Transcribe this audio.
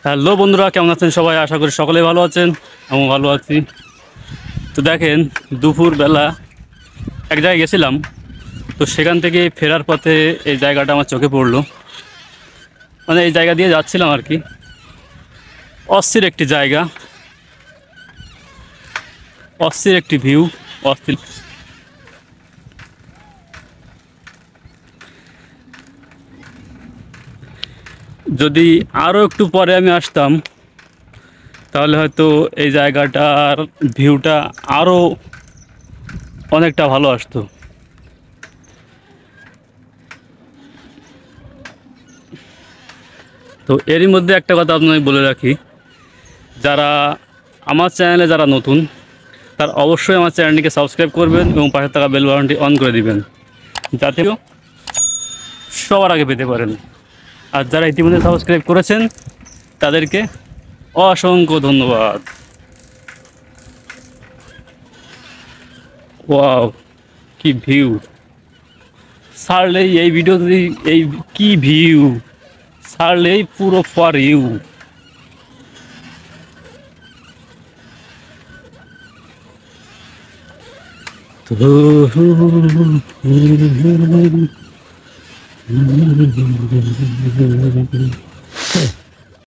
Hello বন্ধুরা, কেমন আছেন সবাই? আশা করি সকলেই ভালো আছেন। আমি ভালো আছি। তো দেখেন, দুপুরবেলা এক জায়গায় গেছিলাম। তো সেখান থেকে ফেরার পথে এই জায়গাটা আমার চোখে পড়লো। মানে এই জায়গা দিয়ে যাচ্ছিলাম আর কি। অস্থির একটি জায়গা, অস্থির একটি ভিউ, অস্থির। যদি আরও একটু পরে আমি আসতাম তাহলে হয়তো এই জায়গাটার ভিউটা আরও অনেকটা ভালো আসতো। তো এরই মধ্যে একটা কথা আপনাকে বলে রাখি, যারা আমার চ্যানেলে যারা নতুন, তার অবশ্যই আমার চ্যানেলটিকে সাবস্ক্রাইব করবেন এবং পাশে থাকা বেল বাটনটি অন করে দিবেন, যাতে সবার আগে পেতে পারেন। আর যারা ইতিমধ্যে সাবস্ক্রাইব করেছেন তাদেরকে অসংখ্য ধন্যবাদ। ওয়াও, কি ভিউ! ছাড়লেই এই ভিডিও, যদি এই কি ভিউ, ছাড়লেই পুরো ফর ইউ। তো